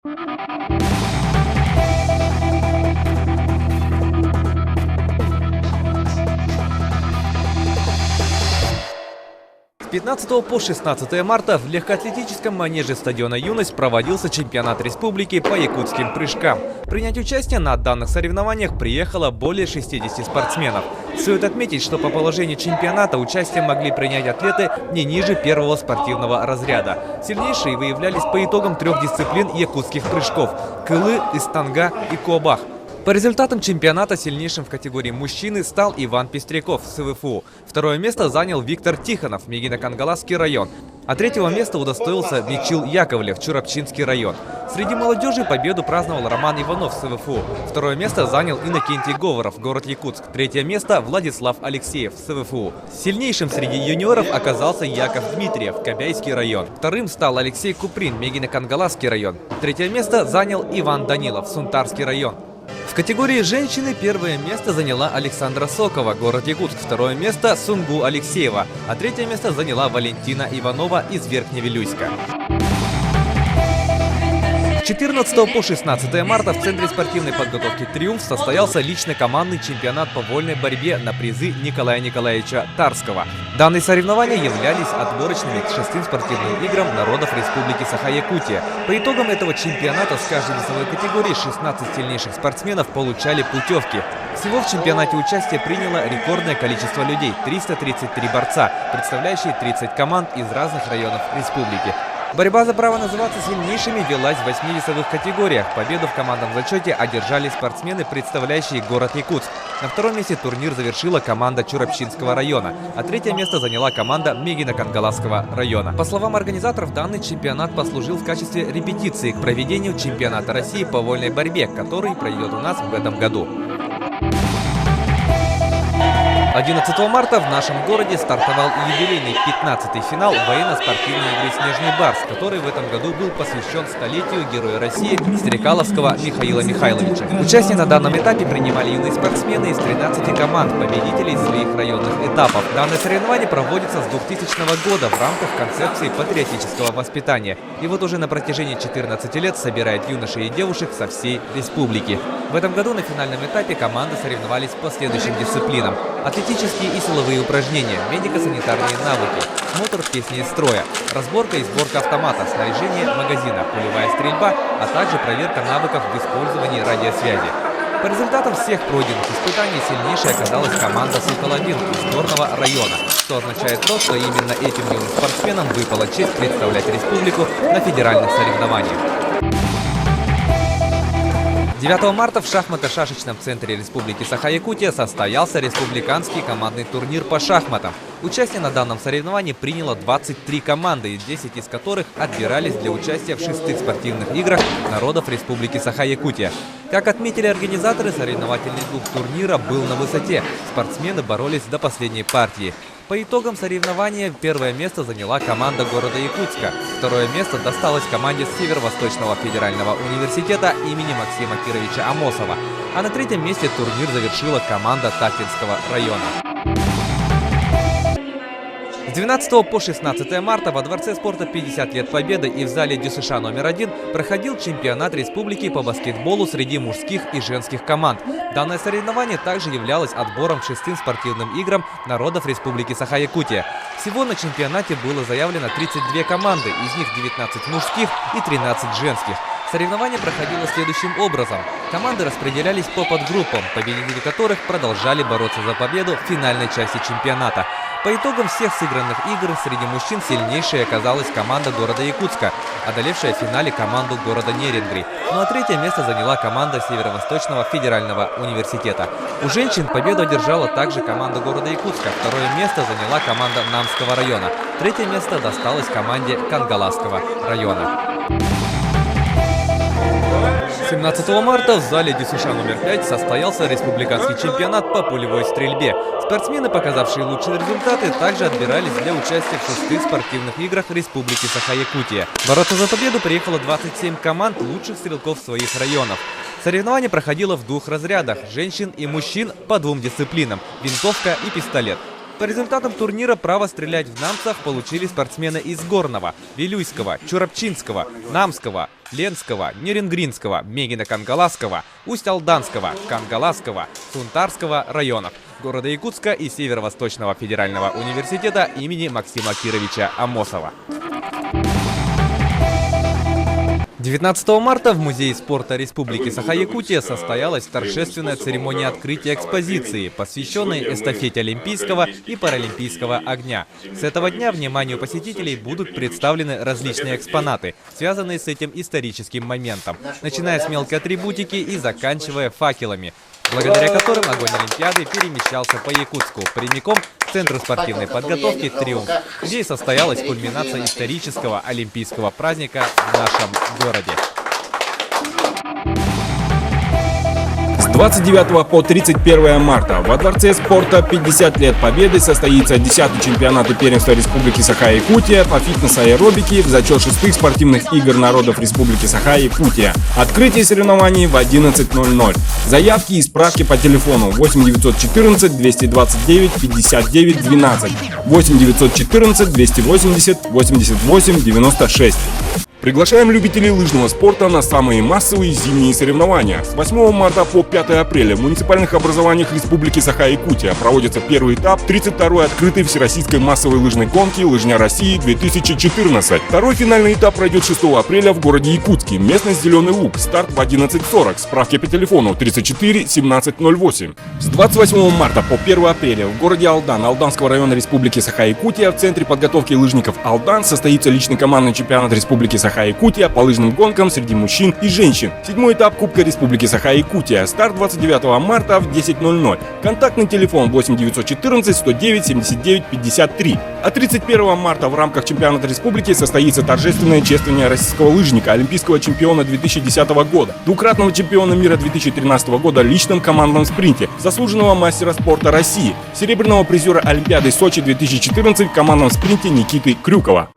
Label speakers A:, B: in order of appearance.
A: С 15 по 16 марта в легкоатлетическом манеже стадиона «Юность» проводился чемпионат республики по якутским прыжкам. Принять участие на данных соревнованиях приехало более 60 спортсменов. Стоит отметить, что по положению чемпионата участие могли принять атлеты не ниже первого спортивного разряда. Сильнейшие выявлялись по итогам 3 дисциплин якутских прыжков – кылы, истанга и кобах. По результатам чемпионата сильнейшим в категории мужчины стал Иван Пестряков с СВФУ. Второе место занял Виктор Тихонов, Мегино-Кангаласский район. А третьего места удостоился Мичил Яковлев, Чурапчинский район. Среди молодежи победу праздновал Роман Иванов с СВФУ. Второе место занял Иннокентий Говоров, город Якутск. Третье место Владислав Алексеев с СВФУ. Сильнейшим среди юниоров оказался Яков Дмитриев, Кобяйский район. Вторым стал Алексей Куприн, Мегино-Кангаласский район. Третье место занял Иван Данилов, Сунтарский район. В категории женщины первое место заняла Александра Сокова, город Якутск, второе место Сунгу Алексеева, а третье место заняла Валентина Иванова из Верхневилюйска. С 14 по 16 марта в Центре спортивной подготовки «Триумф» состоялся личный командный чемпионат по вольной борьбе на призы Николая Николаевича Тарского. Данные соревнования являлись отборочными к 6 спортивным играм народов Республики Саха-Якутия. По итогам этого чемпионата с каждой весовой категории 16 сильнейших спортсменов получали путевки. Всего в чемпионате участие приняло рекордное количество людей – 333 борца, представляющие 30 команд из разных районов республики. Борьба за право называться сильнейшими велась в 8 весовых категориях. Победу в командном зачете одержали спортсмены, представляющие город Якутск. На втором месте турнир завершила команда Чурапчинского района, а третье место заняла команда Мегино-Кангаласского района. По словам организаторов, данный чемпионат послужил в качестве репетиции к проведению чемпионата России по вольной борьбе, который пройдет у нас в этом году. 11 марта в нашем городе стартовал юбилейный 15-й финал военно-спортивной игры «Снежный барс», который в этом году был посвящен столетию Героя России Стрекаловского Михаила Михайловича. Участие на данном этапе принимали юные спортсмены из 13 команд, победителей своих районных этапов. Данное соревнование проводится с 2000 года в рамках концепции патриотического воспитания. И вот уже на протяжении 14 лет собирает юношей и девушек со всей республики. В этом году на финальном этапе команды соревновались по следующим дисциплинам: атлетические и силовые упражнения, медико-санитарные навыки, смотр песни из строя, разборка и сборка автомата, снаряжение магазина, пулевая стрельба, а также проверка навыков в использовании радиосвязи. По результатам всех пройденных испытаний сильнейшей оказалась команда «Сокол-1» из Горного района, что означает то, что именно этим юным спортсменам выпала честь представлять республику на федеральных соревнованиях. 9 марта в шахмато-шашечном центре Республики Саха-Якутия состоялся республиканский командный турнир по шахматам. Участие на данном соревновании приняло 23 команды, 10 из которых отбирались для участия в 6 спортивных играх народов Республики Саха-Якутия. Как отметили организаторы, соревновательный дух турнира был на высоте. Спортсмены боролись до последней партии. По итогам соревнования первое место заняла команда города Якутска, второе место досталось команде Северо-Восточного федерального университета имени Максима Кировича Амосова, а на третьем месте турнир завершила команда Татлинского района. С 12 по 16 марта во Дворце спорта 50 лет Победы и в зале ДЮСШ номер 1 проходил чемпионат республики по баскетболу среди мужских и женских команд. Данное соревнование также являлось отбором к 6 спортивным играм народов Республики Саха-Якутия. Всего на чемпионате было заявлено 32 команды, из них 19 мужских и 13 женских. Соревнование проходило следующим образом. Команды распределялись по подгруппам, победители которых продолжали бороться за победу в финальной части чемпионата. По итогам всех сыгранных игр среди мужчин сильнейшей оказалась команда города Якутска, одолевшая в финале команду города Нерюнгри. Ну а третье место заняла команда Северо-Восточного федерального университета. У женщин победу одержала также команда города Якутска, второе место заняла команда Намского района, третье место досталось команде Кангаласского района. 17 марта в зале ДЮСШ номер 5 состоялся республиканский чемпионат по пулевой стрельбе. Спортсмены, показавшие лучшие результаты, также отбирались для участия в 6 спортивных играх Республики Саха-Якутия. Бороться за победу приехало 27 команд лучших стрелков своих районов. Соревнование проходило в 2 разрядах – женщин и мужчин по 2 дисциплинам – винтовка и пистолет. По результатам турнира право стрелять в намцев получили спортсмены из Горного, Вилюйского, Чурапчинского, Намского, Ленского, Нерингринского, Мегино-Кангаласского, Усть-Алданского, Кангаласского, Сунтарского районов, города Якутска и Северо-Восточного федерального университета имени Максима Кировича Амосова. 19 марта в Музее спорта Республики Саха-Якутия состоялась торжественная церемония открытия экспозиции, посвященной эстафете Олимпийского и Паралимпийского огня. С этого дня вниманию посетителей будут представлены различные экспонаты, связанные с этим историческим моментом, начиная с мелкой атрибутики и заканчивая факелами, благодаря которым огонь Олимпиады перемещался по Якутску, прямиком к Центру спортивной подготовки «Триумф», где и состоялась кульминация исторического олимпийского праздника в нашем городе.
B: С 29 по 31 марта во Дворце спорта 50 лет Победы состоится 10-й чемпионат и первенство Республики Саха-Якутия по фитнес-аэробике в зачет 6-х спортивных игр народов Республики Саха-Якутия. Открытие соревнований в 11:00. Заявки и справки по телефону 8 914 229 59 12, 8 914 280 88 96. Приглашаем любителей лыжного спорта на самые массовые зимние соревнования. С 8 марта по 5 апреля в муниципальных образованиях Республики Саха-Якутия проводится первый этап 32-й открытой всероссийской массовой лыжной гонки «Лыжня России-2014». Второй финальный этап пройдет 6 апреля в городе Якутске. Местность Зеленый Луг. Старт в 11:40. Справки по телефону 34 1708. С 28 марта по 1 апреля в городе Алдан Алданского района Республики Саха-Якутия в Центре подготовки лыжников Алдан состоится личный командный чемпионат Республики Саха-Якутия по лыжным гонкам среди мужчин и женщин. 7-й этап Кубка Республики Саха-Якутия. Старт 29 марта в 10:00. Контактный телефон 8 914 109 79 53. А 31 марта в рамках чемпионата республики состоится торжественное чествование российского лыжника, олимпийского чемпиона 2010 года, двукратного чемпиона мира 2013 года в личном командном спринте, заслуженного мастера спорта России, серебряного призера Олимпиады Сочи 2014 в командном спринте Никиты Крюкова.